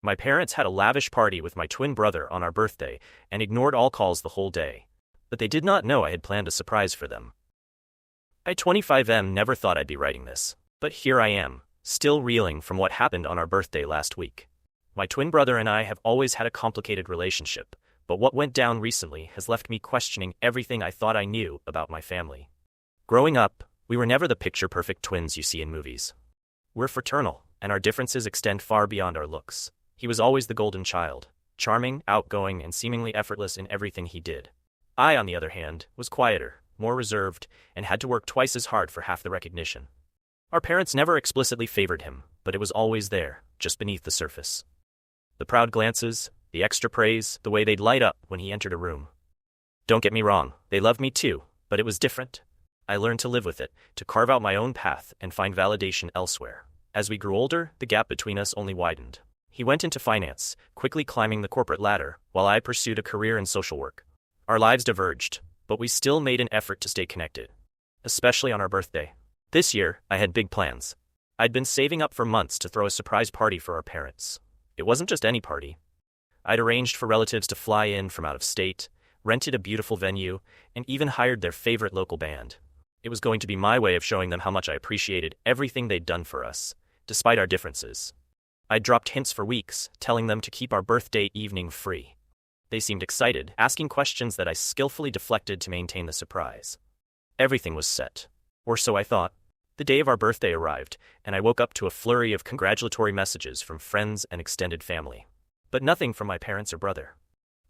My parents had a lavish party with my twin brother on our birthday and ignored all calls the whole day. But they did not know I had planned a surprise for them. I 25M never thought I'd be writing this, but here I am, still reeling from what happened on our birthday last week. My twin brother and I have always had a complicated relationship, but what went down recently has left me questioning everything I thought I knew about my family. Growing up, we were never the picture-perfect twins you see in movies. We're fraternal, and our differences extend far beyond our looks. He was always the golden child, charming, outgoing, and seemingly effortless in everything he did. I, on the other hand, was quieter, more reserved, and had to work twice as hard for half the recognition. Our parents never explicitly favored him, but it was always there, just beneath the surface. The proud glances, the extra praise, the way they'd light up when he entered a room. Don't get me wrong, they loved me too, but it was different. I learned to live with it, to carve out my own path and find validation elsewhere. As we grew older, the gap between us only widened. He went into finance, quickly climbing the corporate ladder, while I pursued a career in social work. Our lives diverged, but we still made an effort to stay connected, especially on our birthday. This year, I had big plans. I'd been saving up for months to throw a surprise party for our parents. It wasn't just any party. I'd arranged for relatives to fly in from out of state, rented a beautiful venue, and even hired their favorite local band. It was going to be my way of showing them how much I appreciated everything they'd done for us, despite our differences. I'd dropped hints for weeks, telling them to keep our birthday evening free. They seemed excited, asking questions that I skillfully deflected to maintain the surprise. Everything was set. Or so I thought. The day of our birthday arrived, and I woke up to a flurry of congratulatory messages from friends and extended family. But nothing from my parents or brother.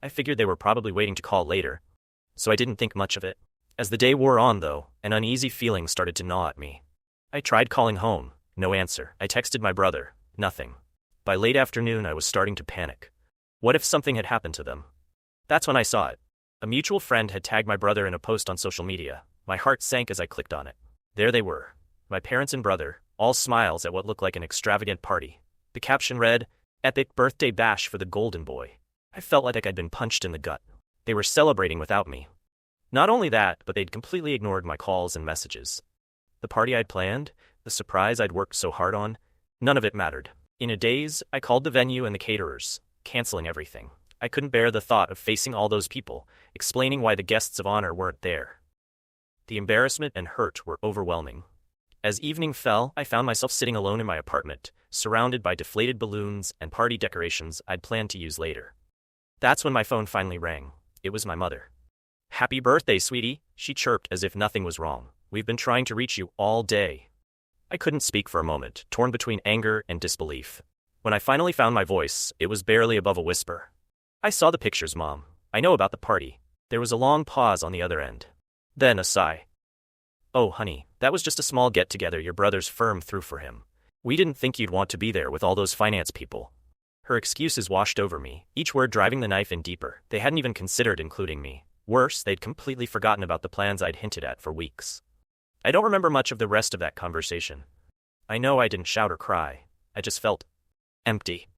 I figured they were probably waiting to call later, so I didn't think much of it. As the day wore on, though, an uneasy feeling started to gnaw at me. I tried calling home, no answer. I texted my brother, nothing. By late afternoon, I was starting to panic. What if something had happened to them? That's when I saw it. A mutual friend had tagged my brother in a post on social media. My heart sank as I clicked on it. There they were, my parents and brother, all smiles at what looked like an extravagant party. The caption read, "Epic birthday bash for the golden boy." I felt like I'd been punched in the gut. They were celebrating without me. Not only that, but they'd completely ignored my calls and messages. The party I'd planned, the surprise I'd worked so hard on, none of it mattered. In a daze, I called the venue and the caterers, canceling everything. I couldn't bear the thought of facing all those people, explaining why the guests of honor weren't there. The embarrassment and hurt were overwhelming. As evening fell, I found myself sitting alone in my apartment, surrounded by deflated balloons and party decorations I'd planned to use later. That's when my phone finally rang. It was my mother. "Happy birthday, sweetie," she chirped as if nothing was wrong. "We've been trying to reach you all day." I couldn't speak for a moment, torn between anger and disbelief. When I finally found my voice, it was barely above a whisper. "I saw the pictures, Mom. I know about the party." There was a long pause on the other end. Then a sigh. "Oh, honey, that was just a small get-together your brother's firm threw for him. We didn't think you'd want to be there with all those finance people." Her excuses washed over me, each word driving the knife in deeper. They hadn't even considered including me. Worse, they'd completely forgotten about the plans I'd hinted at for weeks. I don't remember much of the rest of that conversation. I know I didn't shout or cry. I just felt empty.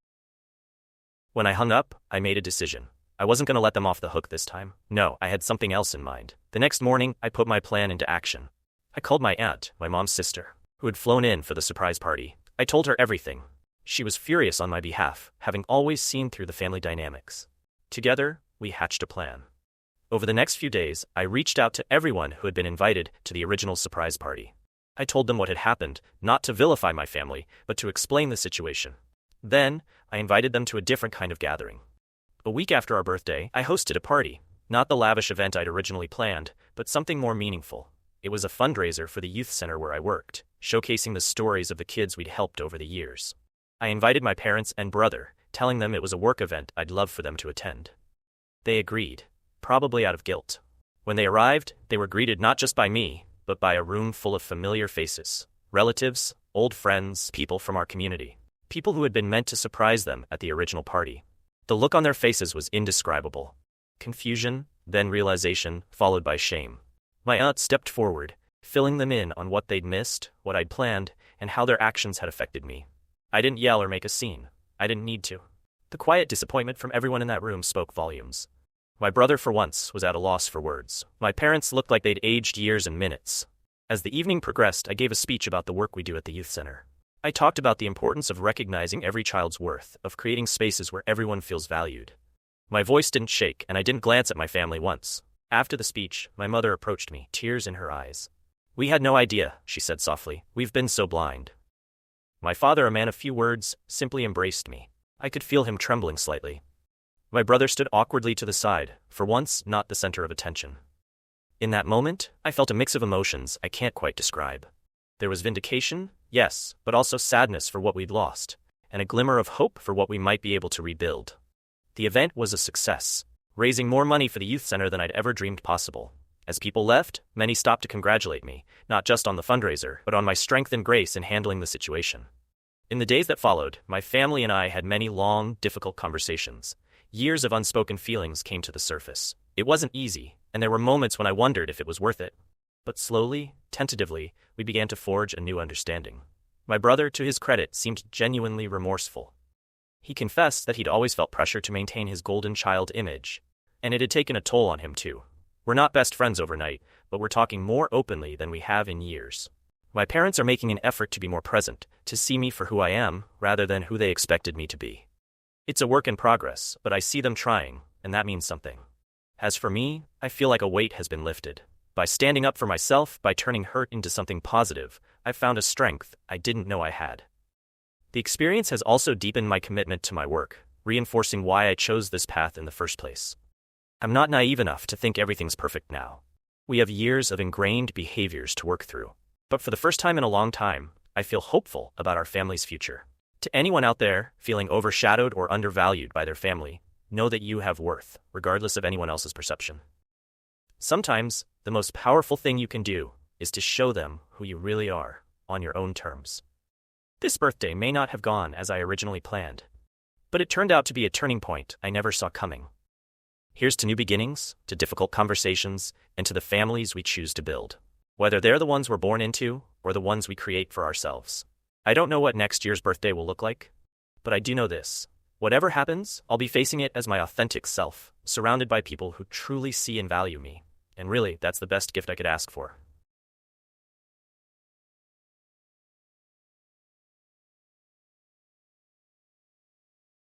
When I hung up, I made a decision. I wasn't going to let them off the hook this time. No, I had something else in mind. The next morning, I put my plan into action. I called my aunt, my mom's sister, who had flown in for the surprise party. I told her everything. She was furious on my behalf, having always seen through the family dynamics. Together, we hatched a plan. Over the next few days, I reached out to everyone who had been invited to the original surprise party. I told them what had happened, not to vilify my family, but to explain the situation. Then, I invited them to a different kind of gathering. A week after our birthday, I hosted a party. Not the lavish event I'd originally planned, but something more meaningful. It was a fundraiser for the youth center where I worked, showcasing the stories of the kids we'd helped over the years. I invited my parents and brother, telling them it was a work event I'd love for them to attend. They agreed, probably out of guilt. When they arrived, they were greeted not just by me, but by a room full of familiar faces. Relatives, old friends, people from our community. People who had been meant to surprise them at the original party. The look on their faces was indescribable. Confusion, then realization, followed by shame. My aunt stepped forward, filling them in on what they'd missed, what I'd planned, and how their actions had affected me. I didn't yell or make a scene. I didn't need to. The quiet disappointment from everyone in that room spoke volumes. My brother, for once, was at a loss for words. My parents looked like they'd aged years and minutes. As the evening progressed, I gave a speech about the work we do at the youth center. I talked about the importance of recognizing every child's worth, of creating spaces where everyone feels valued. My voice didn't shake, and I didn't glance at my family once. After the speech, my mother approached me, tears in her eyes. "We had no idea," she said softly. "We've been so blind." My father, a man of few words, simply embraced me. I could feel him trembling slightly. My brother stood awkwardly to the side, for once not the center of attention. In that moment, I felt a mix of emotions I can't quite describe. There was vindication, yes, but also sadness for what we'd lost, and a glimmer of hope for what we might be able to rebuild. The event was a success, raising more money for the youth center than I'd ever dreamed possible. As people left, many stopped to congratulate me, not just on the fundraiser, but on my strength and grace in handling the situation. In the days that followed, my family and I had many long, difficult conversations. Years of unspoken feelings came to the surface. It wasn't easy, and there were moments when I wondered if it was worth it. But slowly, tentatively, we began to forge a new understanding. My brother, to his credit, seemed genuinely remorseful. He confessed that he'd always felt pressure to maintain his golden child image, and it had taken a toll on him too. We're not best friends overnight, but we're talking more openly than we have in years. My parents are making an effort to be more present, to see me for who I am, rather than who they expected me to be. It's a work in progress, but I see them trying, and that means something. As for me, I feel like a weight has been lifted. By standing up for myself, by turning hurt into something positive, I've found a strength I didn't know I had. The experience has also deepened my commitment to my work, reinforcing why I chose this path in the first place. I'm not naive enough to think everything's perfect now. We have years of ingrained behaviors to work through. But for the first time in a long time, I feel hopeful about our family's future. To anyone out there feeling overshadowed or undervalued by their family, know that you have worth, regardless of anyone else's perception. Sometimes, the most powerful thing you can do is to show them who you really are, on your own terms. This birthday may not have gone as I originally planned, but it turned out to be a turning point I never saw coming. Here's to new beginnings, to difficult conversations, and to the families we choose to build. Whether they're the ones we're born into, or the ones we create for ourselves. I don't know what next year's birthday will look like, but I do know this. Whatever happens, I'll be facing it as my authentic self, surrounded by people who truly see and value me. And really, that's the best gift I could ask for.